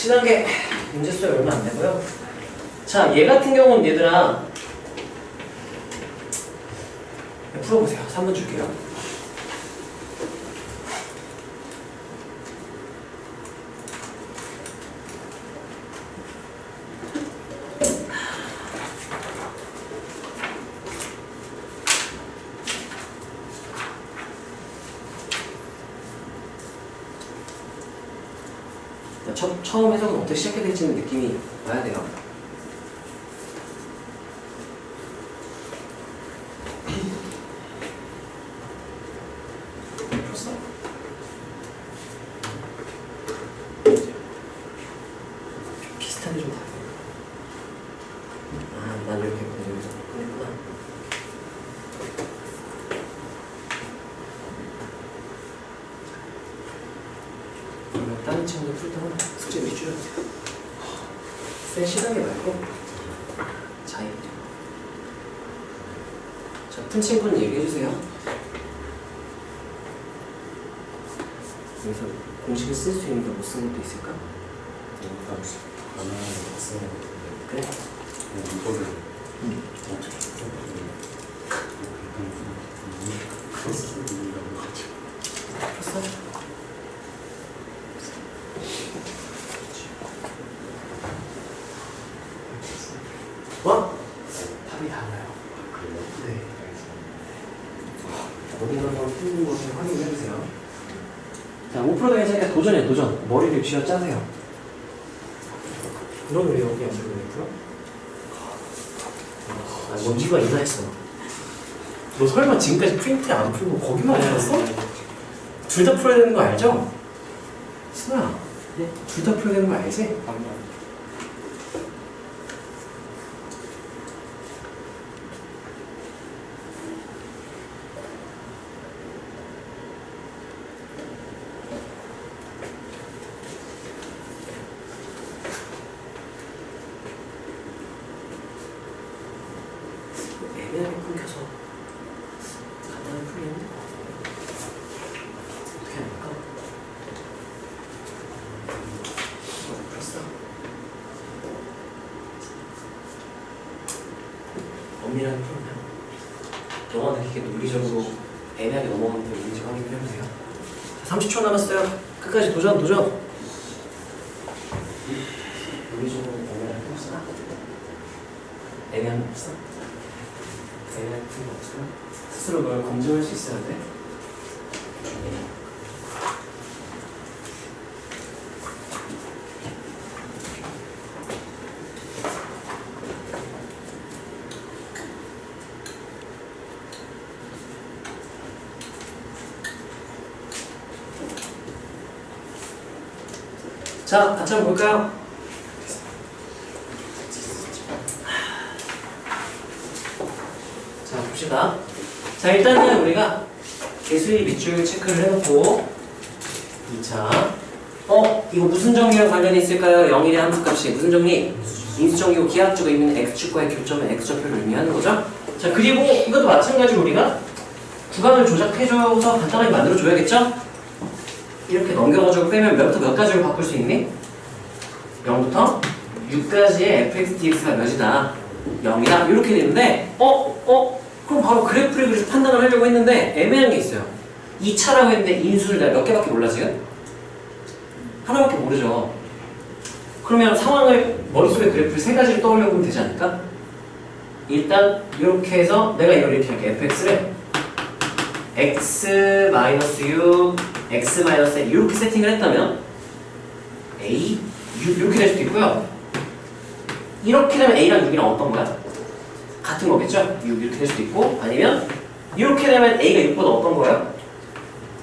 시단계 문제 수가 얼마 안 되고요. 자, 얘 같은 경우는 얘들아 풀어보세요. 3번 줄게요. 처음 해석은 어떻게 시작해야 될지는 느낌이 와야 돼요. 풀었어? 비슷하게 좀 다르네. 아, 난 이렇게 여기서 끝냈구나. 그러면 다른 친구들 풀 때는 숙제 미리 줄여주세요. 센 시간이 말고 자유. 자, 푼 친구는 얘기해주세요. 여기서 공식을 쓸 수 있는데 못 쓴 것도 있을까? 안 쓰는 것 같은데. 그래? 이거를 어떻게? 크로스 이라고 가지고. 풀었어? 뭐? 답이 달라요. 그래요? 네. 어디 한번 푸는 것을 확인해보세요. 자, 5%도 괜찮으니까 도전이에요, 도전. 머리를 쥐어 짜세요. 넌 왜 여기 안 들어있어? 아, 먼지가 이상했어. 너 설마 지금까지 프린트 안 풀고 거기만 풀었어? 둘 다 풀어야 되는 거 알죠? 승아, 네? 둘 다 풀어야 되는 거 알지? 아니요. 애매하게 끊겨서 간단히 풀리는데 어떻게 할까? 풀었어. 엄밀하게 풀면 영어는 이렇게 논리적으로 애매하게 넘어가는 데 있는지 확인을 해보세요. 30초 남았어요. 끝까지 도전, 도전. 논리적으로 애매하게 풀었어? 애매한 거 없어? 애매하게 푼거 없어요? 스스로 널 검증할 수 있어야 돼. 자, 같이 한번 볼까요? 자, 봅시다. 자, 일단은 우리가 개수의 밑줄 체크를 해놓고 2차 이거 무슨 정리랑 관련이 있을까요? 0, 1의 함수값이 무슨 정리? 인수정리고 기하학적으로 있는 x축과의 교점은 x좌표를 의미하는 거죠. 자, 그리고 이것도 마찬가지로 우리가 구간을 조작해줘서 간단하게 만들어줘야겠죠? 이렇게 넘겨가지고 빼면 몇부터 몇 가지로 바꿀 수 있니? 0부터 6까지의 fx, dx가 몇이다? 0이다? 이렇게 되는데 그럼 바로 그래프를 그려서 판단을 하려고 했는데 애매한 게 있어요. 2차라고 했는데 인수를 내가 몇 개밖에 몰라 지금? 하나밖에 모르죠. 그러면 상황을 머릿속에 그래프를 세 가지를 떠올려 보면 되지 않을까? 일단 이렇게 해서 내가 이걸 이렇게 할게. fx를 x-6, x-n 이렇게 세팅을 했다면 a, 6 이렇게 될 수도 있고요. 이렇게 되면 a랑 6이랑 어떤 거야? 같은 거겠죠? 6 이렇게 될 수도 있고 아니면 이렇게 되면 a가 6보다 어떤 거예요?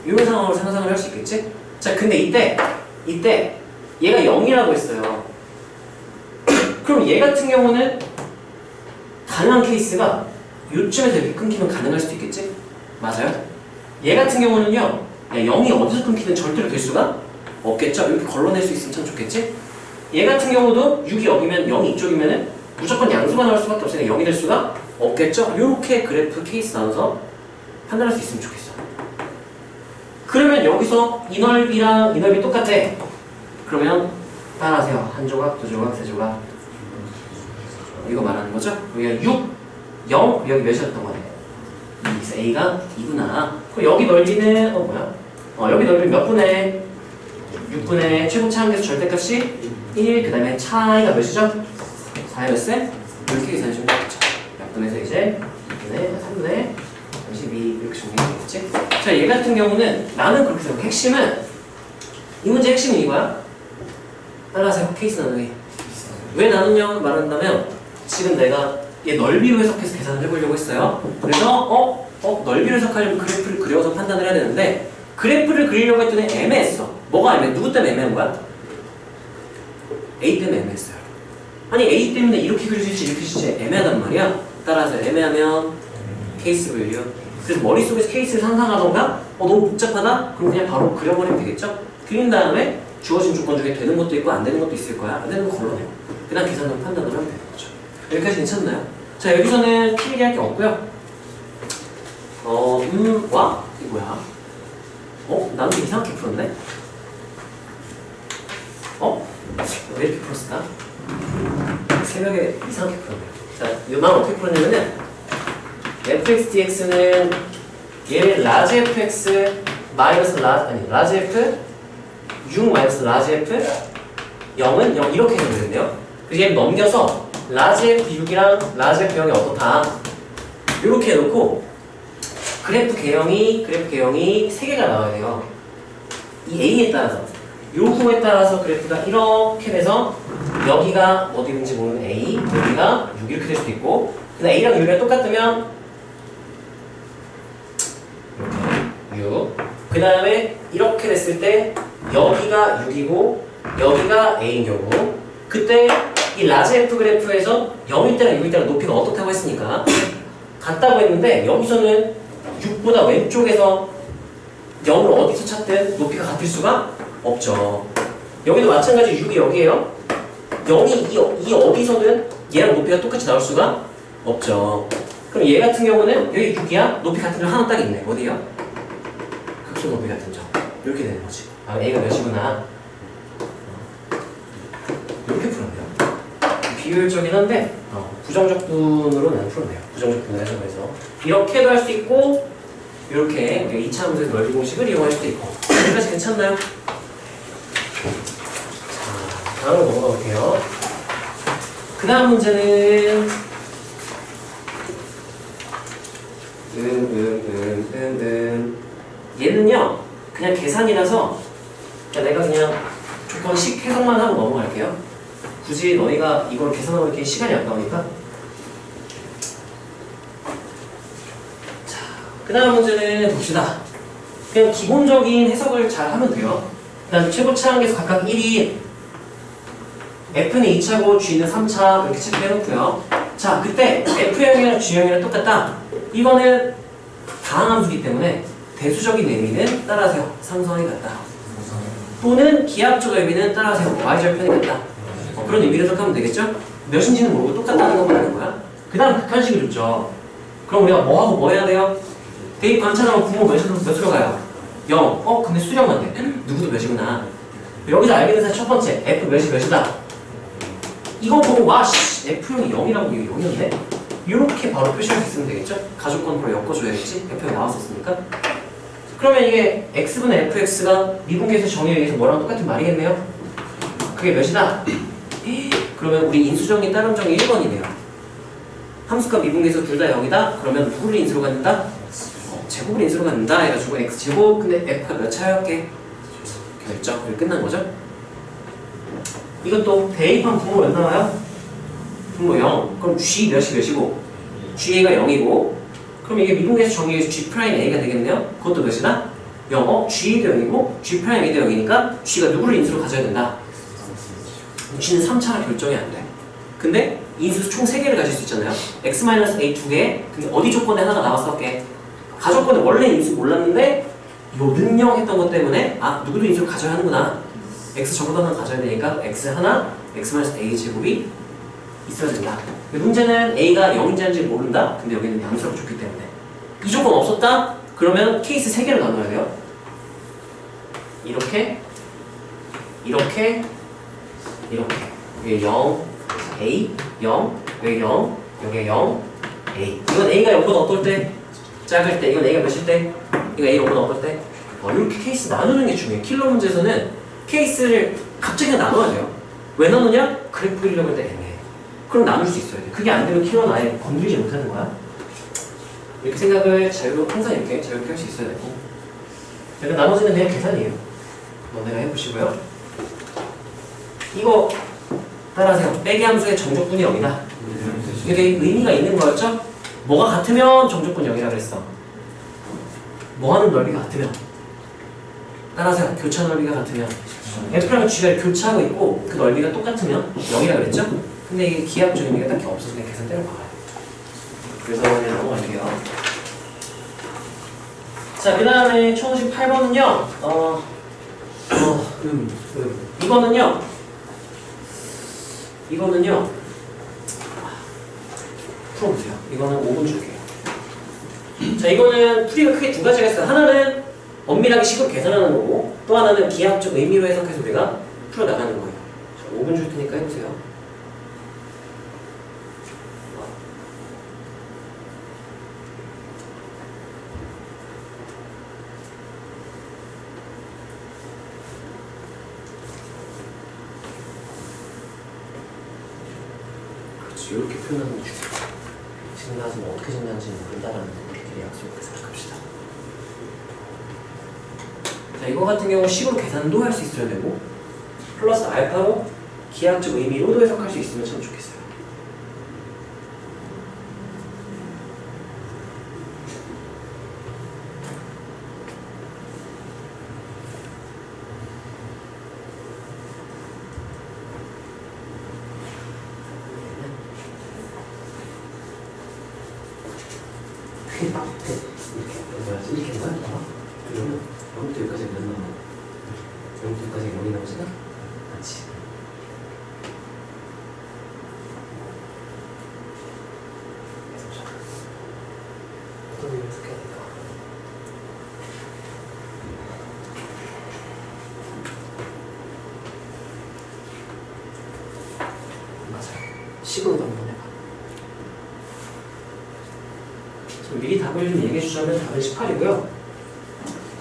이런 상황으로 상상을 할 수 있겠지? 자, 근데 이때 얘가 0이라고 했어요. 그럼 얘 같은 경우는 가능한 케이스가 요쯤에서 이렇게 끊기면 가능할 수도 있겠지? 맞아요? 얘 같은 경우는요 0이 어디서 끊기든 절대로 될 수가 없겠죠? 이렇게 걸러낼 수 있으면 참 좋겠지? 얘 같은 경우도 6이 여기면 0이 이쪽이면은 무조건 양수가 나올 수밖에 없으니까 0이 될 수가 없겠죠? 이렇게 그래프 케이스 나눠서 판단할 수 있으면 좋겠어. 그러면 여기서 이 넓이랑 이 넓이 똑같아. 그러면 따라하세요. 한 조각, 두 조각, 세 조각. 이거 말하는 거죠? 여기가 6, 0, 여기 몇이었던 거네? 2, 그래서 A가 2구나. 그럼 여기 넓이는, 여기 넓이 몇 분의? 6분의 최고 차항계수 절대값이 1, 그 다음에 차이가 몇이죠? 4의 몇 세? 이렇게 계산해주면 되겠죠. 약분해서 이제 2분의 3분의 32 이렇게 정리하면 되겠지? 자, 얘 같은 경우는 나는 그렇게 생각해. 핵심은 이 문제 핵심은 이거야. 따라하세요. 케이스 나누기. 왜 나누냐고 말한다면 지금 내가 얘 넓이로 해석해서 계산을 해보려고 했어요. 그래서 넓이로 해석하려면 그래프를 그려서 판단을 해야 되는데 그래프를 그리려고 했더니 애매했어. 뭐가 애매해? 누구 때문에 애매한 거야? A 때문에 애매했어요. 아니 A 때문에 이렇게 그릴 수 있지 이렇게 그릴 수 있지 애매하단 말이야. 따라서 애매하면 케이스 밸류. 그래서 머릿속에서 케이스를 상상하던가 너무 복잡하다? 그럼 그냥 바로 그려버리면 되겠죠? 그린 다음에 주어진 조건 중에 되는 것도 있고 안 되는 것도 있을 거야. 안 되는 거 걸러내요. 그 다음 계산으로 판단을 하면 되는 거죠. 여기까지 괜찮나요? 자, 여기서는 필기 할 게 없고요. 와? 이게 뭐야? 나는 좀 이상하게 풀었네? 왜 이렇게 풀었을까? 새벽에 이상하게 풀었네요. 자, 이거 난 어떻게 풀었냐면은 fx dx는 얘 라지 fx 마이너스 라지 f 6 마이너스 라지 f 0은 0 이렇게 해서 되겠네요. 그래서 얘 넘겨서 라지 f 6이랑 라지 f 0이 어떻다 이렇게 해놓고 그래프 개형이 3개가 나와야 돼요. 이 A에 따라서 요구에 따라서 그래프가 이렇게 돼서 여기가 어디인지 모르는 A 여기가 6 이렇게 될 수도 있고 근데 A랑 6이랑 똑같으면 이렇게 6 그 다음에 이렇게 됐을 때 여기가 6이고 여기가 A인 경우 그때 이 라지 F 그래프에서 0일 때랑 6일 때랑 높이가 어떻다고 했으니까 같다고 했는데 여기서는 6보다 왼쪽에서 0을 어디서 찾든 높이가 같을 수가 없죠. 여기도 마찬가지 6이 여기에요. 0이 이 어디서는 얘랑 높이가 똑같이 나올 수가 없죠. 그럼 얘 같은 경우는 여기 6이야? 높이 같은 점 하나 딱 있네. 어디요? 극소 높이 같은 점. 이렇게 되는 거지. 아, A가 몇이구나. 이렇게 풀었네요. 비효율적이긴 한데 부정적분으로 나는 풀었네요. 부정적분을 해석해서 이렇게도 할 수 있고 이렇게 2차 함수의 넓이 공식을 이용할 수도 있고 여기까지 괜찮나요? 자, 다음으로 넘어가 볼게요. 그 다음 문제는 얘는요 그냥 계산이라서 내가 그냥 조건식 해석만 하고 넘어갈게요. 굳이 너희가 이걸 계산하고 이렇게 시간이 아까우니까. 자, 그 다음 문제는 봅시다. 그냥 기본적인 해석을 잘 하면 돼요. 일단 최고 차항계수 각각 1인 F는 2차고 G는 3차 이렇게 체크해놓고요. 자, 그때 F형이랑 G형이랑 똑같다. 이거는 다항함수기 때문에 대수적인 의미는 따라하세요. 상수항이 같다. 또는 기하학적 의미는 따라하세요. Y절편이 같다. 그런 의미를 해석하면 되겠죠? 몇인지는 모르고 똑같다는 것만 하는 거야. 그 다음 극한식을 줬죠. 그럼 우리가 뭐하고 뭐 해야 돼요? 대입 관찰하면 분모 몇으로 가요? 0. 근데 수렴만 돼. 누구도 몇이구나. 여기서 알게 된 사실 첫 번째 F 몇이다. 이거 보고 와 씨, F형이 0이라고 이거 0이었네? 이렇게 바로 표시할 수 있으면 되겠죠? 가족권으로 엮어줘야겠지? F형이 나왔었으니까. 그러면 이게 X분의 FX가 미분계에서 정의에 의해서 뭐랑 똑같은 말이겠네요? 그게 몇이다? 그러면 우리 인수정의 따름 정의 1번이네요. 함수값 미분계에서 둘 다 0이다? 그러면 누구를 인수로 갖는다? 제곱을 인수로 갖는다 해가지고 X제곱 근데 F가 몇 차였게? 이렇게 됐죠? 이렇게 끝난 거죠? 이것도 대입한 분모 몇 나와요? 분모 0. 그럼 G 몇이고 G가 0이고 그럼 이게 미분계에서 정의해서 G'A가 되겠네요? 그것도 몇이다? 0. G도 0이고 G'A도 0이니까 G가 누구를 인수로 가져야 된다? G는 3차라 결정이 안 돼. 근데 인수 총 3개를 가질 수 있잖아요. X-A 2개. 근데 어디 조건에 하나가 나왔어? 가조건에 원래 인수 몰랐는데 요 능력 했던 것 때문에 누구도 인수를 가져야 하는구나. X 적어도 하나 가져야 되니까 X 하나, X-A 제곱이 있어야 된다. 문제는 A가 0인지 아닌지 모른다? 근데 여기는 양수라고 줬기 때문에 이 조건 없었다? 그러면 케이스 3개를 나눠야 돼요. 이렇게 이렇게 여기 0, A, 0, 여기 0, 여기 0, A. 이건 A가 0보다 어떨 때? 작을 때. 이건 A가 몇일 때? 이거 A 0보다 어떨 때? 이렇게 케이스 나누는 게 중요해. 킬러 문제에서는 케이스를 갑자기 나눠야 돼요. 왜 나누냐? 그래프 그리려고 할 때 애매해. 그럼 나눌 수 있어야 돼. 그게 안 되면 킬러는 아예 건드리지 못하는 거야. 이렇게 생각을 항상 이렇게 자유롭게 할 수 있어야 되고. 그러니까 나머지는 그냥 계산이에요. 너네가 해보시고요. 이거 따라하세요. 빼기 함수의 정적분이 0이다. 이게 의미가 있는 거였죠? 뭐가 같으면 정적분 0이라 그랬어. 뭐 하는 넓이가 같으면. 따라하세요. 교차 넓이가 같으면. F랑 G가 교차하고 있고 그 넓이가 똑같으면 0이라 그랬죠? 근데 이게 기하학적 의미가 딱히 없어서 그냥 계산 때려 박아요. 그래서 그냥 넘어갈게요. 자, 그 다음에 초식 8번은요, 이거는요, 풀어보세요. 이거는 5분 줄게요. 자, 이거는 풀이가 크게 두 가지가 있어요. 하나는 엄밀하게 식으로 계산하는 거고, 또 하나는 기하학적 의미로 해석해서 우리가 풀어나가는 거예요. 자, 5분 줄 테니까 해보세요. 이렇게 표현하는 게 중요해요. 지금 나서 뭐 어떻게 생각하는지는 모른다라는 우리끼리 약속을 생각합시다. 자, 이거 같은 경우 식으로 계산도 할 수 있어야 되고 플러스 알파로 기하학적 의미로도 해석할 수 있으면 참 좋겠어요. 이렇게 된 거야? 그러면 0부터 여기까지 몇 나와? 0부터 여기까지 0이 나오잖아? 맞지? 어떤 의미로 해석해야 될까? 맞아요. 식으로도 한번 해봐. 미리 답을 좀 얘기해 주자면 답은 18이고요.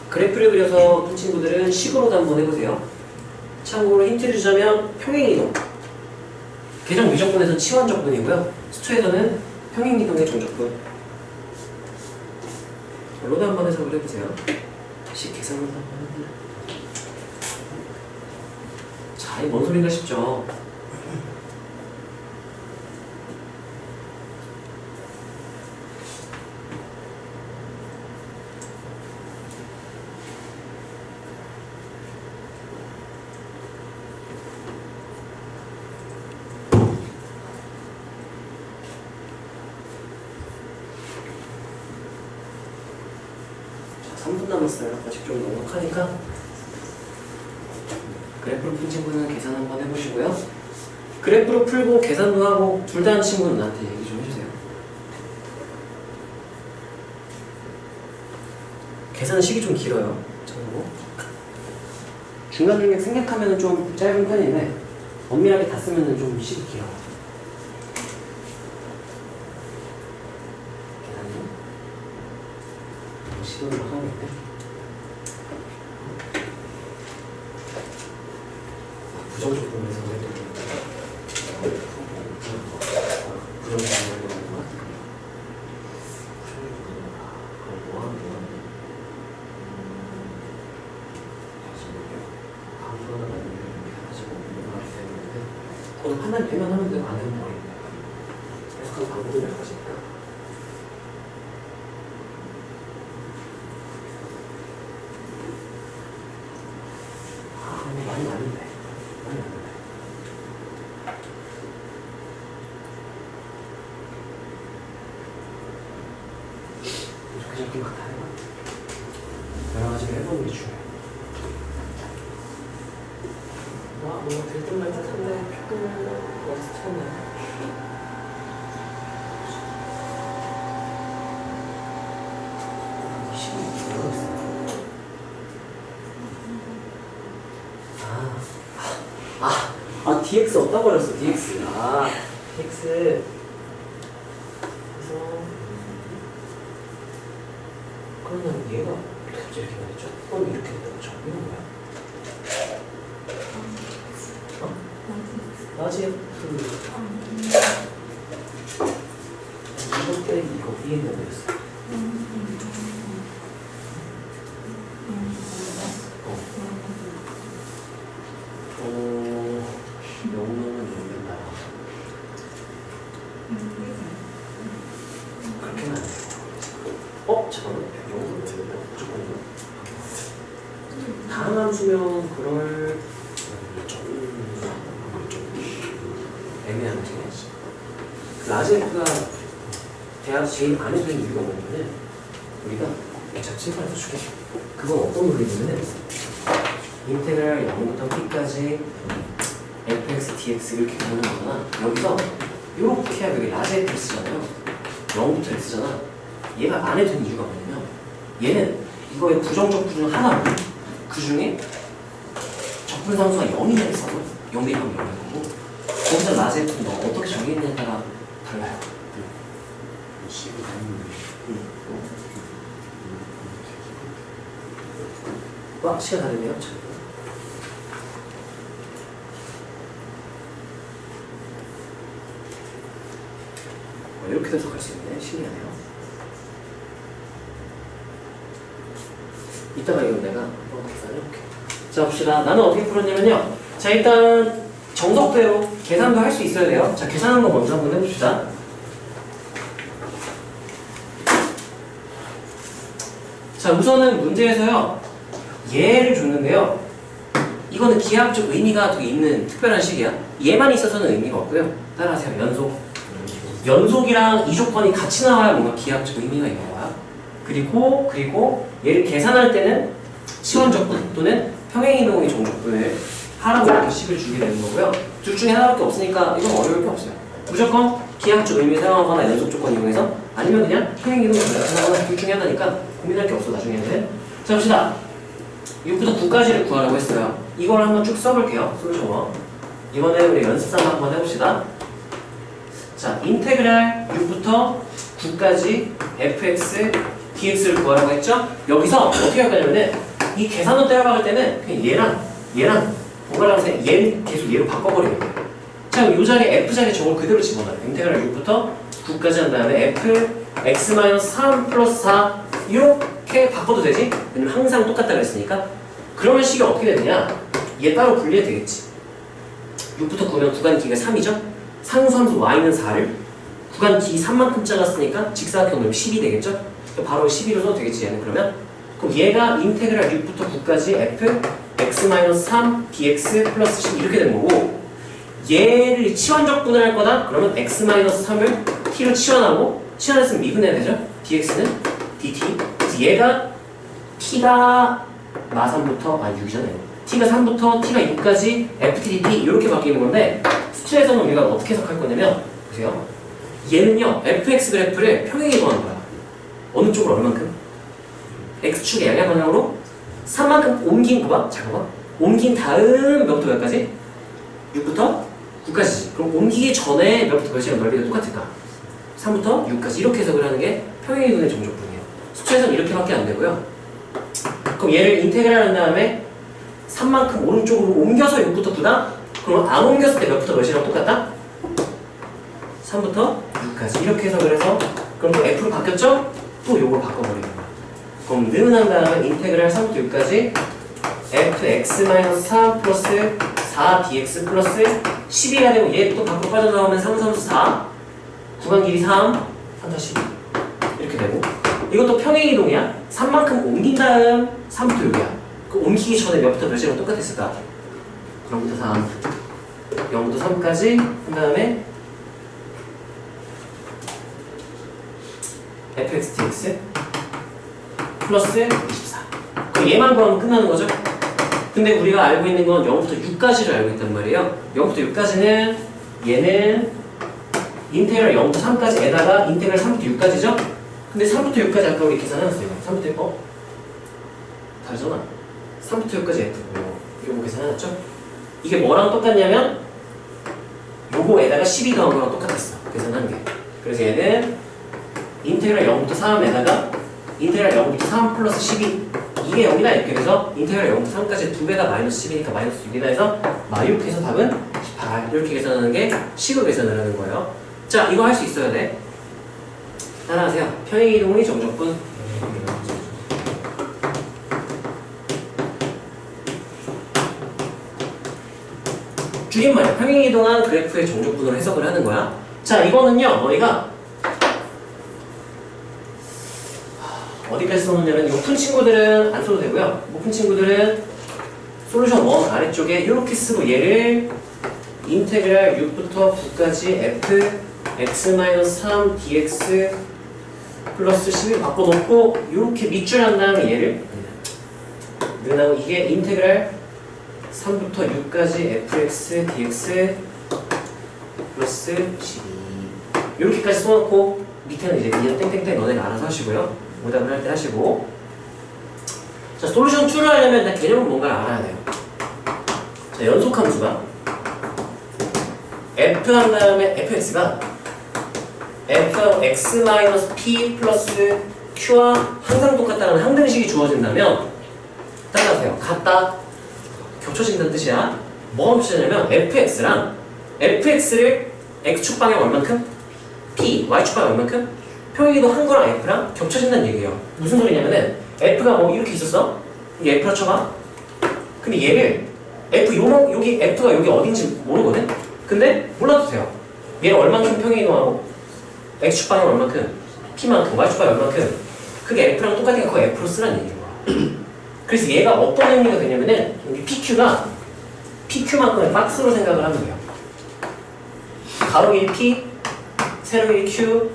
그래프를 그려서 푼 친구들은 식으로도 한번 해보세요. 참고로 힌트를 주자면 평행이동. 계정 미적분에서는 치환적분이고요. 수투에서는 평행이동의 정적분. 로도 한번 해석을 해보세요. 식 계산으로 한번 해보세요. 자, 이게 뭔 소린가 싶죠? 자, 3분 남았어요. 아직 좀 넉넉하니까 그래프로 푼 친구는 계산 한번 해보시고요. 그래프로 풀고 계산도 하고 둘 다 한 친구는 나한테 얘기 좀 해주세요. 계산 식이 좀 길어요. 참고로 중간중간 생략하면 좀 짧은 편인데 엄밀하게 다 쓰면 좀 식이 길어. 시도를 막 하겠네. 부정적분에서 그건 판단 되면 하면 되고 안 되면 버립니다. 그래서 그 방법이 여러 가지니까. 많이 나는데. 많이 나는데. 이렇게 막 다 해봐. 여러 가지를 해보는 게 중요해. 와, 뭔가 들뜬 말 듯한데 조금 어디서 쳤네. dx 없다고 그랬어. dx. 아, dx. 그래서 그러면 얘가 갑자기 이렇게 말했죠? 그럼 이렇게 된다고 쳐. 이건 뭐야? 라지 F. 이거 빼기 이거 위에 있는 거였어. 영어는 모르겠다. 그렇게는 안 돼. 잠깐만. 영어는 모르겠다. 무조건 다음 함수면 그럴 애매한 게 라제프가 대학 제일 안 해도 되는 이유가 뭐냐면 우리가 자 칠판에서 줄게. 그건 어떤 논리냐면 인테그랄 0부터 p까지 fx, dx 이렇게 보는 거잖아. 여기서 이렇게 하고 여기 라제프 쓰잖아요. 0부터 x잖아. 얘가 안 해도 되는 이유가 뭐냐면 얘는 이거의 부정적 부중 하나고 그 중에 적분상수가 0이냐 있어. 0 대입하면 0인 거고 거기서 라제프는 어떻게 정의했냐에 따라 달라요. 와, 시간 다르네요. 이렇게 돼서 갈 수 있네. 신기하네요. 이따가 이거 내가 계산해볼게. 자, 봅시다. 나는 어떻게 풀었냐면요. 자, 일단 정석대로 계산도 할 수 있어야 돼요. 자, 계산하는 거 먼저 한번 해봅시다. 자, 우선은 문제에서요. 얘를 줬는데요. 이거는 기하학적 의미가 되게 있는 특별한 식이야. 얘만 있어서는 의미가 없고요. 따라하세요. 연속이랑 이 조건이 같이 나와야 뭔가 기하학적 의미가 있는 거야. 그리고 얘를 계산할 때는 시원적분 또는 평행이동의 정적분을 하라고 이렇게 식을 주게 되는 거고요. 둘 중에 하나밖에 없으니까 이건 어려울 게 없어요. 무조건 기하학적 의미를 사용하거나 연속 조건 이용해서 아니면 그냥 평행이동을 사용하거나 둘 중에 하나니까 고민할 게 없어 나중에는. 자, 봅시다. 6부터 9까지를 구하라고 했어요. 이걸 한번 쭉 써볼게요. 솔루션어. 이번에 우리 연습삼 한번 해봅시다. 자, 인테그랄 6부터 9까지 fx, dx를 구하라고 했죠? 여기서 어떻게 할 거냐면은 이 계산을 때려박을 때는 그냥 얘랑 번갈아 가면서 얘를 계속 얘로 바꿔버리는 거예요. 자, 이 자리에 f 자리에 저걸 그대로 집어넣어요. 인테그랄 6부터 9까지 한 다음에 f x-3 플러스 4 이렇게 바꿔도 되지? 왜냐면 항상 똑같다 그랬으니까. 그러면 식이 어떻게 되느냐? 얘 따로 분리해도 되겠지. 6부터 9면 구간 길이가 3이죠? 상수함수 y는 4를 구간 길이 3만큼 잘랐으니까 직사각형 넓이 10이 되겠죠? 바로 12로 써도 되겠지 얘는 그러면? 그럼 얘가 인테그랄 6부터 9까지 f x-3 dx 플러스 10 이렇게 되는 거고 얘를 치환적분을 할 거다? 그러면 x-3을 t로 치환했으면 미분해야 되죠? dx는 dt. 그래서 얘가 t가 마3부터 6이잖아요. t가 3부터 t가 6까지 ftdt 이렇게 바뀌는 건데 수치에서는 우리가 어떻게 해석할 거냐면 보세요. 얘는요 fx 그래프를 평행이동하는 거야. 어느 쪽으로 얼만큼? x축의 양의 방향으로 3만큼 옮긴 거 봐. 잠깐만. 옮긴 다음 몇부터 몇까지? 6부터 9까지지. 그럼 옮기기 전에 몇부터 몇이랑 넓이가 똑같을까? 3부터 6까지 이렇게 해석을 하는 게 평행이동의 정적분이에요. 수치에서는 이렇게밖에 안 되고요. 그럼 얘를 인테그랄 한 다음에 3만큼 오른쪽으로 옮겨서 6부터 9다? 그럼 안 옮겼을 때 몇부터 몇이랑 똑같다? 3부터 6까지 이렇게 해석을 해서 그럼 또 f로 바뀌었죠? 또 요걸 바꿔버리는 거야. 그럼 는 한 다음에 인테그랄 3부터 6까지 fx-3 플러스 4 dx 플러스 12가 되고 얘 또 밖으로 빠져나오면 상수함수 4 구간 길이 3 3-12 이렇게 되고 이것도 평행이동이야. 3만큼 옮긴 다음 3부터 6이야. 그 옮기기 전에 몇부터 몇이랑 똑같았을까? 0부터 3 0부터 3까지 한 다음에 fx dx 플러스 24 그럼 얘만 구하면 끝나는 거죠? 근데 우리가 알고 있는 건 0부터 6까지를 알고 있단 말이에요. 0부터 6까지는 얘는 인테그랄 0부터 3까지에다가 인테그랄 3부터 6까지죠? 근데 3부터 6까지 아까 우리 계산해놨어요. 3부터 6, 다르잖아. 3부터 6까지 F 이거 계산해놨죠? 이게 뭐랑 똑같냐면 요거에다가 12 더한 거랑 똑같았어. 계산한 게. 그래서 얘는 인테그랄 0부터 3에다가 인테그랄 0부터 3 플러스 12 이게 0이다 이렇게 돼서 인테그랄 0부터 3까지 두 배가 마이너스 10이니까 마이너스 6이다 해서 마이욱해서 답은 18 이렇게 계산하는 게 식으로 계산을 하는 거예요. 자, 이거 할 수 있어야 돼. 따라하세요. 평행이동의 정적분 줄임말 평행이동한 그래프의 정적분으로 해석을 하는 거야. 자, 이거는요 너희가 어디까지 써놓냐면 높은 친구들은 안 써도 되고요. 높은 친구들은 솔루션 1 아래쪽에 이렇게 쓰고 얘를 인테그랄 6부터 9까지 f x-3 dx 플러스 11 바꿔놓고 이렇게 밑줄 한 다음에 얘를 그다음 이게 인테그랄 3부터 6까지 fx dx 플러스 12 이렇게까지 써놓고 밑에는 이제 그냥 땡땡땡 너네가 알아서 하시고요. 오답을 할 때 하시고. 자, 솔루션 2를 하려면 일단 개념은 뭔가를 알아야 돼요. 자, 연속함수가 f 한 다음에 fx가 fx-p 플러스 q와 항상 똑같다는 항등식이 주어진다면 따라하세요. 같다. 겹쳐진다는 뜻이야. 뭐가 겹쳐지냐면 fx를 x축 방향 얼만큼? p, y축 방향 얼만큼? 평행이동 한 거랑 f랑 겹쳐진다는 얘기예요. 무슨 소리냐면은 f가 뭐 이렇게 있었어? 이게 f라 쳐봐. 근데 얘를 여기 f가 여기 어딘지 모르거든? 근데 몰라도 돼요. 얘를 얼만큼 평행이동하고 x축 방향 얼만큼, p만큼, y축 방향 얼만큼 그게 f랑 똑같으니까 그거 f로 쓰라는 얘기예요. 그래서 얘가 어떤 의미가 되냐면은 여기 PQ만큼의 박스로 생각을 하면 돼요. 가로 길이 P, 세로 길이 Q.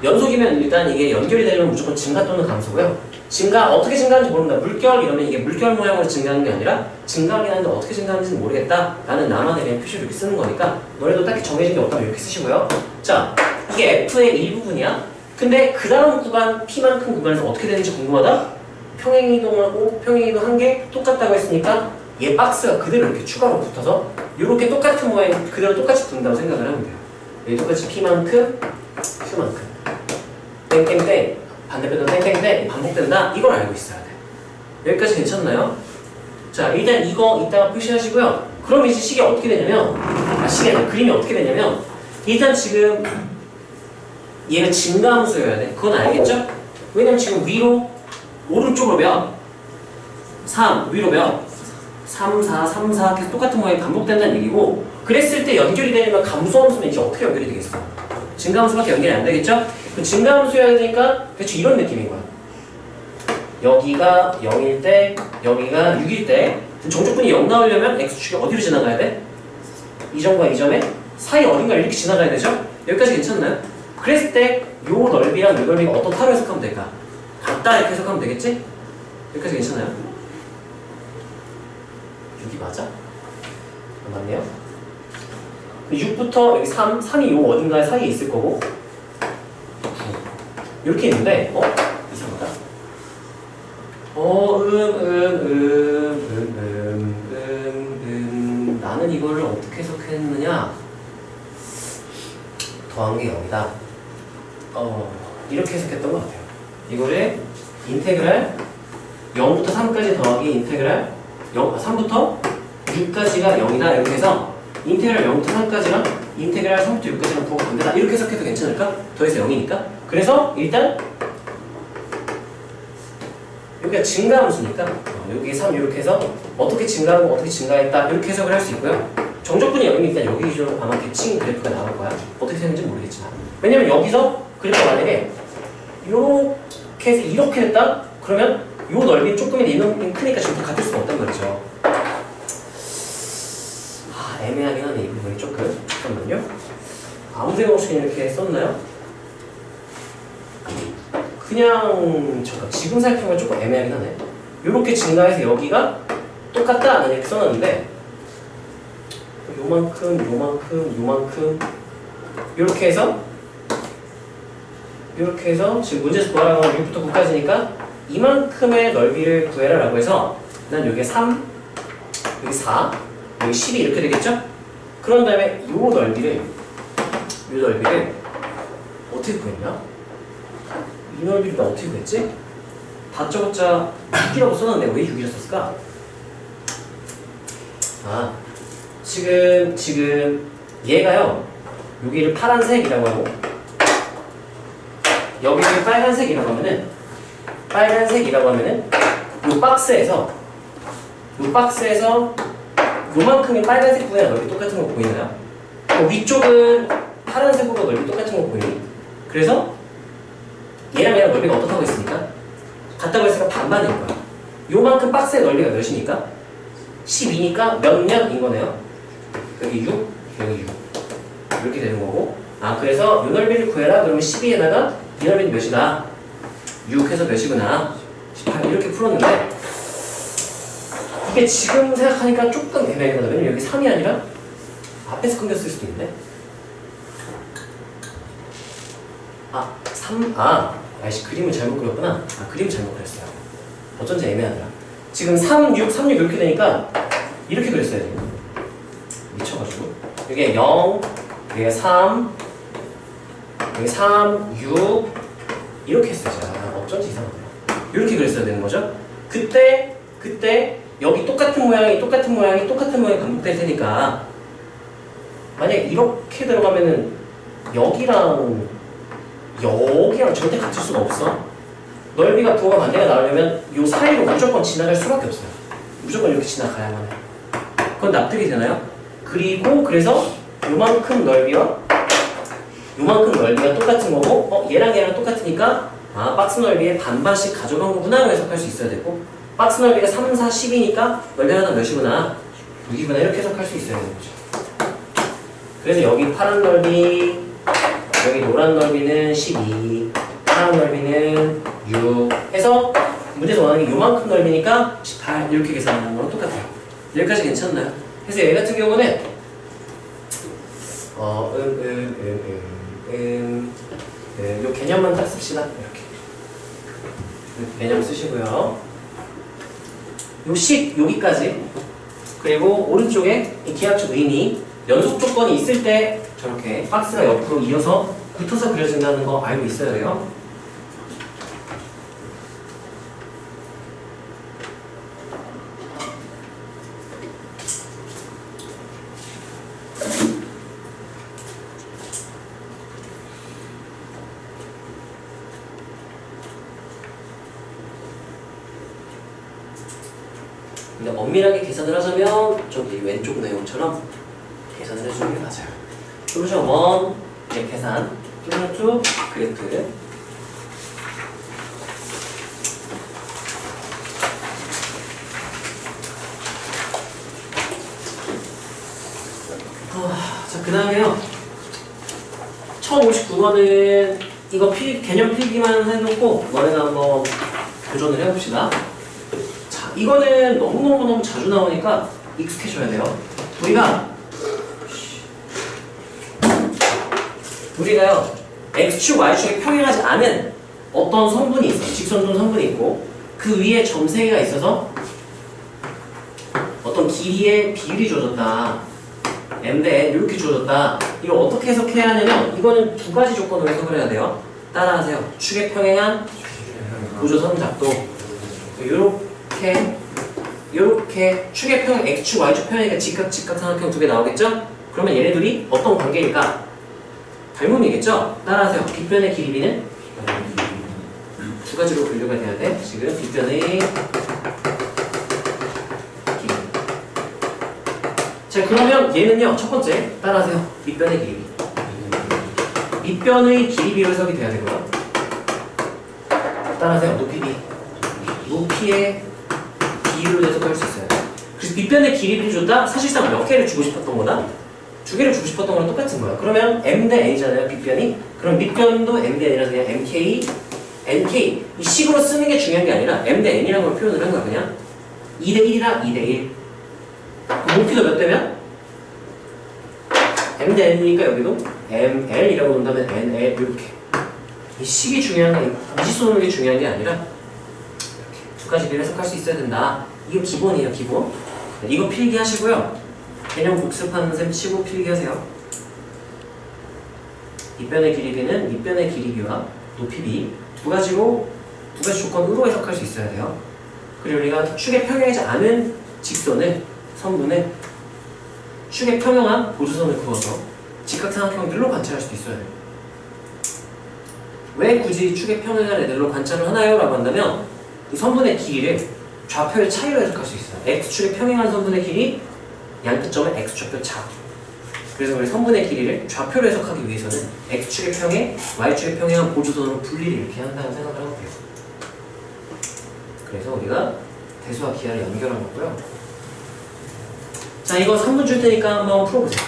연속이면 일단 이게 연결이 되려면 무조건 증가 또는 감소고요. 증가, 어떻게 증가하는지 모른다. 물결 이러면 이게 물결 모양으로 증가하는 게 아니라 증가하긴 하는데 어떻게 증가하는지는 모르겠다 라는 나만의 그냥 표시를 이렇게 쓰는 거니까 너네도 딱히 정해진 게 없다면 이렇게 쓰시고요. 자, 이게 F의 일부분이야. 근데 그 다음 구간 P만큼 구간에서 어떻게 되는지 궁금하다? 평행이동하고 평행이동 한 개 똑같다고 했으니까 얘 박스가 그대로 이렇게 추가로 붙어서 이렇게 똑같은 모양 그대로 똑같이 붙는다고 생각을 하면 돼요. 여기 똑같이 P만큼 Q만큼 땡땡땡 반대편도 땡땡땡 반복된다. 이걸 알고 있어야 돼. 여기까지 괜찮나요? 자, 일단 이거 이따가 표시하시고요. 그럼 이제 식이 어떻게 되냐면 식이 아니라 그림이 어떻게 되냐면 일단 지금 얘가 증가함수여야 돼. 그건 알겠죠? 왜냐면 지금 위로 오른쪽으로 몇? 3 위로 몇? 3, 4, 3, 4 계속 똑같은 모양이 반복된다는 얘기고 그랬을 때 연결이 되려면 감소함수는 이제 어떻게 연결이 되겠어? 증가함수밖에 연결이 안 되겠죠? 증가함수여야 되니까 대충 이런 느낌인 거야. 여기가 0일 때 여기가 6일 때 정적분이 0 나오려면 x축이 어디로 지나가야 돼? 이 점과 이 점의 사이 어딘가 이렇게 지나가야 되죠? 여기까지 괜찮나요? 그랬을 때 요 넓이랑 요 넓이가 어떤 타로 해석하면 될까? 같다 이렇게 해석하면 되겠지? 여기까지 괜찮아요? 6이 맞아? 맞네요? 6부터 여기 3이 요 어딘가에 사이에 있을 거고 이렇게 있는데 이상하다. 나는 이거를 어떻게 해석했느냐? 더한 게 0이다. 이렇게 해석했던 것 같아요. 이거를 인테그랄 0부터 3까지 더하기 인테그랄 3부터 6까지가 0이다. 이렇게 해서 인테그랄 0부터 3까지랑 인테그랄 3부터 6까지랑 부호가 반대다. 이렇게 해석해도 괜찮을까? 더해서 0이니까. 그래서 일단 여기가 증가함수니까 여기 3 이렇게 해서 어떻게 증가하고 어떻게 증가했다 이렇게 해석을 할 수 있고요. 정적분이 0이니까 여기 기준으로 아마 대칭 그래프가 나올 거야. 어떻게 되는지 모르겠지만 왜냐면 여기서 그래프가 만약에 이렇게 해서 이렇게 됐다? 그러면 요 넓이는 조금이나 이만큼 크니까 지금 같을 수가 없단 말이죠. 애매하긴 하네 이 부분이 조금. 잠깐만요. 아무데나 없이 이렇게 썼나요? 그냥 잠깐 지금 살펴보면 조금 애매하긴 하네. 요렇게 증가해서 여기가 똑같다 이렇게 써놨는데 요만큼 요렇게 해서 지금 문제에서 구하라고 하면 6부터 9까지니까 이만큼의 넓이를 구해라 라고 해서 난 여기에 3 여기 4 여기 12 이렇게 되겠죠? 그런 다음에 요 넓이를 어떻게 구했냐? 이 넓이를 나 어떻게 구했지? 다짜고짜 6이라고 써놨는데 왜 6이라 썼을까? 아, 지금 얘가요, 여기를 파란색이라고 하고 여기를 빨간색이라고 하면은 요 박스에서 요만큼의 빨간색 부분이랑 넓이 똑같은 거 보이나요? 위쪽은 파란색으로 넓이 똑같은 거 보이니? 그래서 얘랑 넓이가 어떻다고 했으니까? 같다고 했으니까 반반일 거야. 요만큼 박스의 넓이가 몇이니까? 12니까 몇인 거네요. 여기 6, 여기 6 이렇게 되는 거고, 아 그래서 요 넓이를 구해라. 그러면 12에다가 이 넓이는 몇이다? 6 해서 몇이구나? 18 이렇게 풀었는데 이게 지금 생각하니까 조금 애매하긴 하다. 왜냐면 여기 3이 아니라 앞에서 끊겼을 수도 있는데. 아이씨 그림을 잘못 그렸구나. 그림을 잘못 그렸어요. 어쩐지 애매하더라. 지금 3, 6, 3, 6 이렇게 되니까 이렇게 그렸어야 돼요. 미쳐가지고 여기에 0, 여기에 3, 여기 3, 6 이렇게 했어요. 어쩐지 이상하네요. 이렇게 그렸어야 되는 거죠. 그때 여기 똑같은 모양이 반복될 테니까 만약에 이렇게 들어가면은 여기랑 절대 같을 수가 없어. 넓이가 부호가 반대가 나오려면 요 사이로 무조건 지나갈 수밖에 없어요. 무조건 이렇게 지나가야만 해요. 그건 납득이 되나요? 그래서 요만큼 넓이가 똑같은 거고, 얘랑 똑같으니까 박스 넓이의 반반씩 가져간 거구나 해석할 수 있어야 되고, 박스 넓이가 3, 4, 10이니까 넓이 하나 몇이구나 6이구나 이렇게 해석할 수 있어야 되는 거죠. 그래서 여기 파란 넓이, 여기 노란 넓이는 12, 파란 넓이는 6 해서 문제에서 원하는 게 요만큼 넓이니까 18 이렇게 계산하는 거랑 똑같아요. 여기까지 괜찮나요? 그래서 얘 같은 경우는 요 개념만 딱 씁시다. 이렇게 개념 쓰시고요. 요 식 여기까지, 그리고 오른쪽에 이 기하학적 의미 연속 조건이 있을 때 저렇게 박스가 옆으로 이어서 붙어서 그려진다는 거 알고 있어야 돼요. 근데 엄밀하게 계산을 하자면 저기 왼쪽 내용처럼 계산을 해주는 게 맞아요. 솔루션 1 계산, 솔루션 2 그래프. 자, 그 다음에요. 1059번은 이거 개념 필기만 해놓고 너네가 한번 도전을 해봅시다. 자, 이거는 너무 자주 나오니까 익숙해져야 돼요. 우리가요 x축, y축이 평행하지 않은 어떤 성분이 있어. 직선분 성분이 있고 그 위에 점 3개가 있어서 어떤 길이의 비율이 주어졌다. m 대 n 이렇게 주어졌다. 이걸 어떻게 해석해야 하냐면 이거는 두 가지 조건으로 해석을 해야 돼요. 따라하세요. 축의 평행한 고조선 작도. 요렇게 축의 평행 x축, y축 평행이니까 직각 삼각형 두 개 나오겠죠? 그러면 얘네들이 어떤 관계일까? 닮음이겠죠? 따라하세요. 빗변의 길이 b는 두 가지로 분류가 돼야 돼. 지금 빗변의 길이. 자, 그러면 얘는요. 첫 번째 따라하세요. 밑변의 길이 b. 밑변의 길이 b로 해석이 돼야 되고요. 따라하세요. 높이 b. 높이의 b로 해석할 수 있어요. 그래서 밑변의 길이 b를 줬다? 사실상 몇 개를 주고 싶었던 거다? 두 개를 주고 싶었던 거랑 똑같은 거야. 그러면 m 대 n이잖아요, 밑변이. 그럼 밑변도 m 대 n이라서 그냥 mk, nk. 이 식으로 쓰는 게 중요한 게 아니라 m 대 n이라는 걸 표현을 한 거야, 그냥. 2 대 1이라 2 대 1. 높이도 몇 대면? m 대 n이니까 여기도 ml이라고 논다면 nl 이렇게. 이 식이 중요한 게, 이 쏘는 게 중요한 게 아니라 이렇게 두 가지를 해석할 수 있어야 된다. 이거 기본이에요, 기본. 이거 필기하시고요. 개념 복습하는 셈 치고 필기하세요. 밑변의 길이 b는 밑변의 길이 b와 높이 b 두 가지 조건으로 해석할 수 있어야 돼요. 그리고 우리가 축에 평행하지 않은 직선을 선분을 축에 평행한 보조선을 그어서 직각삼각형들로 관찰할 수도 있어야 돼요. 왜 굳이 축에 평행한 애들로 관찰을 하나요? 라고 한다면 이 선분의 길이를 좌표의 차이로 해석할 수 있어요. x축에 평행한 선분의 길이 양끝점의 x좌표 차. 그래서 우리 선분의 길이를 좌표로 해석하기 위해서는 x축에 평행, y축에 평행한 보조선으로 분리를 이렇게 한다는 생각을 하면 돼요. 그래서 우리가 대수와 기하를 연결한 거고요. 자, 이거 3분 줄 테니까 한번 풀어보세요.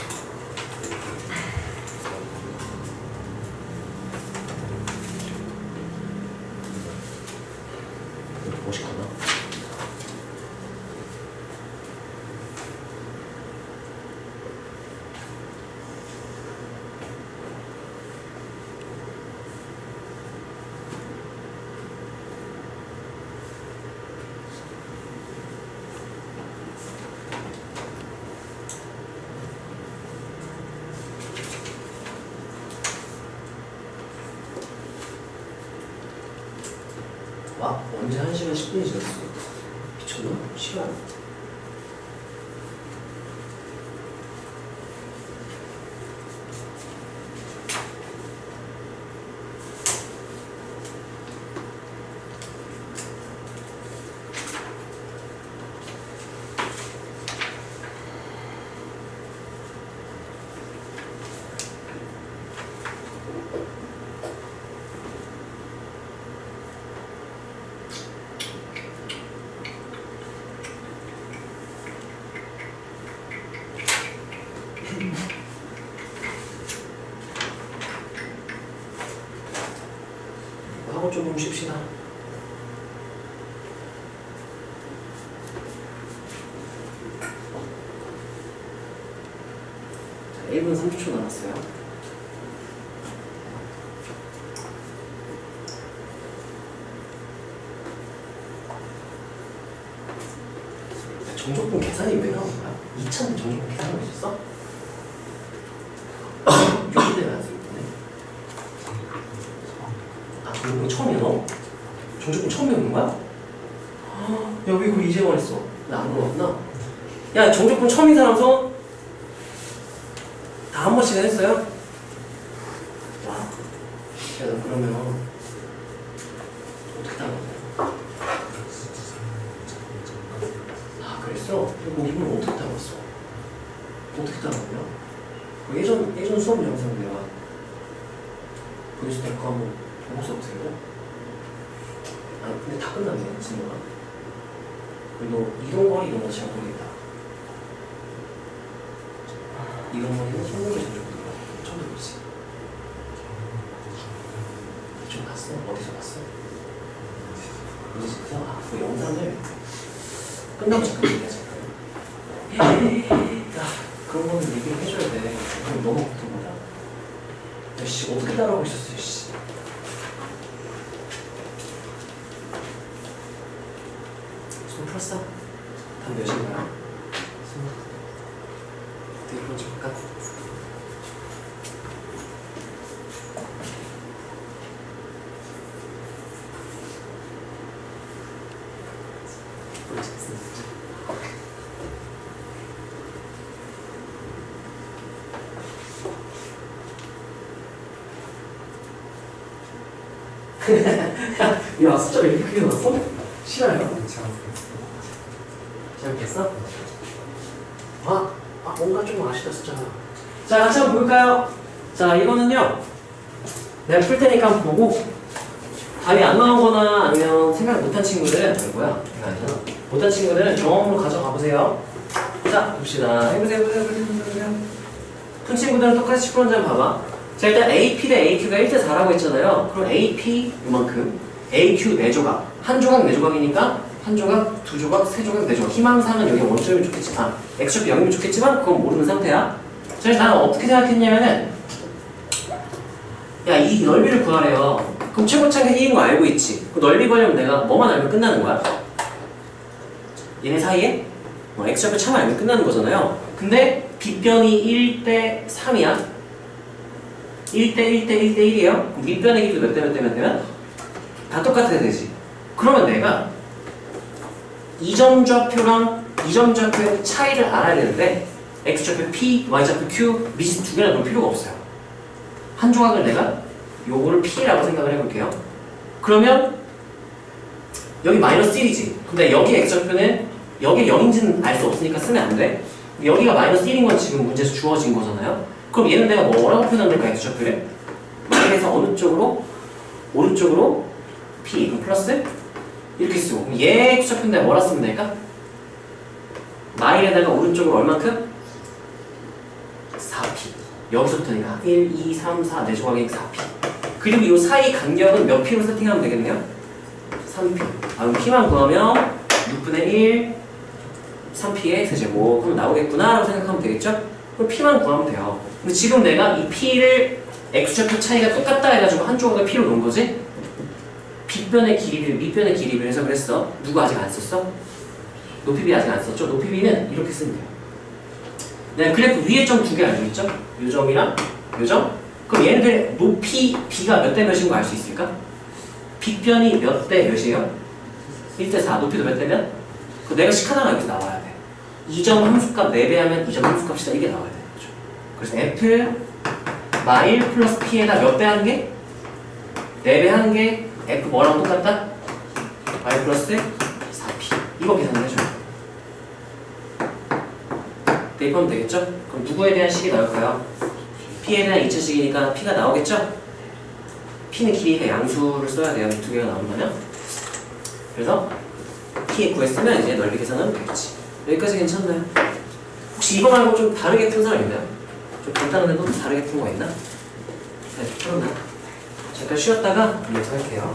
멋있구나. 와, 언제 1시간 10분이 지났어? 미쳤나? 시간? 하고 좀 쉽시다. 자, 1분 30초 남았어요. 정적분 계산이 왜 나온 거야? 2차는 정적분 계산하고 있었어? 6일 나왔어 이번에. 아, 정적분 처음이야 너? 정적분 처음 배우는 거야? 야, 왜 그걸 이제 말했어? 나 안 물어봤나? 야, 정적분 처음인 사람 손? 다 한 번씩은 했어요? 와. 야, 너 그러면 어떻게 따는 거야? 아, 그랬어? 그럼 이분 어떻게 따봤어? 어떻게 따봤냐? 예전 수업 영상 내가 보여줄 테니까 한번 보고 써보세요. 아, 근데 다 끝났네, 진호가. 너 이동거리 이런 거 잘 모르겠다. 이동거리는 손목에 전적거리가 처음 들어보지. 좀 봤어? 어디서 봤어? 어디서? 아, 그 영상을 끝나고 잠깐 얘기하자. 야, 그런 거는 얘기를 해줘야 돼. 그럼 너무 걱정이다. 야, 씨, 어떻게 따라하고 있었어, 씨. 손 풀었어? 다음 몇 시인가요? 어떻게 풀어줄까 야, 숫자가 이렇게 크게 나왔어? 싫어요? 잘못했어? 뭔가 좀 아시다 숫자가. 자, 같이 한번 볼까요? 자, 이거는요 내가 풀 테니까 한번 보고 답이 안 나오거나 아니면 생각 못한 친구들은 뭐야? 이거 아니잖아. 못한 친구들은 경험으로 가져가 보세요. 자, 봅시다. 해보세요. 푼 친구들은 똑같이 풀었는지 한번 봐봐. 자, 일단 AP 대 AQ가 1대 4라고 했잖아요. 그럼 AP 이만큼, AQ 4조각, 한 조각 4조각이니까 한 조각, 두 조각, 세 조각, 네 조각. 희망사항은 여기 원점이면 좋겠지만 X좌표 0이면 좋겠지만 그건 모르는 상태야. 그래서 나는 어떻게 생각했냐면은 야, 이 넓이를 구하래요. 그럼 최고차가 1인 거 알고 있지. 그 넓이 구하려면 내가 뭐만 알면 끝나는 거야? 얘네 사이에 X좌표 차만 알면 끝나는 거잖아요. 근데 빗변이 1대 3이야. 1대 1대 1대 1이에요. 그럼 밑변의 길이도 몇 대 몇 대 몇 대면? 다 똑같아야 되지. 그러면 내가 이점 좌표랑 이점 좌표의 차이를 알아야 되는데 x좌표 p, y좌표 q 밑이 두 개나 놓을 필요가 없어요. 한 조각을 내가 요거를 p라고 생각을 해볼게요. 그러면 여기 마이너스 1이지. 근데 여기 x좌표는 여기 0인지는 알 수 없으니까 쓰면 안 돼. 여기가 마이너스 1인 건 지금 문제에서 주어진 거잖아요. 그럼 얘는 내가 뭐라고 표현하면 될까, x좌표를? 마이너스 어느 쪽으로? 오른쪽으로 p, 그럼 플러스? 이렇게 쓰고. 그럼 얘 x좌표인데 뭐라 쓰면 될까? 마이너에다가 오른쪽으로 얼만큼? 4p. 여기서부터니까 1, 2, 3, 4, 4조각이 4p. 그리고 이 사이 간격은 몇 p로 세팅하면 되겠네요? 3p. 그럼 p만 구하면 6분의 1, 3p의 세제곱. 그럼 나오겠구나 라고 생각하면 되겠죠? 그럼 p만 구하면 돼요. 근데 지금 내가 이 p를 x좌표 차이가 똑같다 해가지고 한 조각을 p로 놓은 거지? 빗변의 길이를 밑변의 길이를 해서 그랬어. 누구 아직 안 썼어? 높이비 아직 안 썼죠? 높이비는 이렇게 쓰면 돼요. 네, 그래프 위에 점 두 개 알고 있죠? 요 점이랑 요 점? 그럼 얘네들 높이 b가 몇 대 몇인 거 알 수 있을까? 빗변이 몇 대 몇이에요? 1대 4. 높이도 몇 대면? 그 내가 식하나가 여기서 나와야 돼. 2점 함수값 4배 하면 2점 함수값이다. 이게 나와야 되는 거죠. 그래서 f 마일 플러스 p에다 몇 배 하는 게? 4배 하는 게 f 뭐랑 똑같다? 마일 플러스 4p. 이거 계산해줘요. 대입하면 되겠죠? 그럼 누구에 대한 식이 나올까요? p에 대한 2차식이니까 p가 나오겠죠? p는 길이가 양수를 써야 돼요. 두 개가 나온다면. 그래서 p 구했으면 이제 넓이 계산하면 되겠지. 여기까지 괜찮나요? 혹시 이거 말고 좀 다르게 푼 사람 있나요? 좀 간단한데도 다르게 푼 거 있나? 네, 풀었나? 잠깐 쉬었다가 이어서 할게요.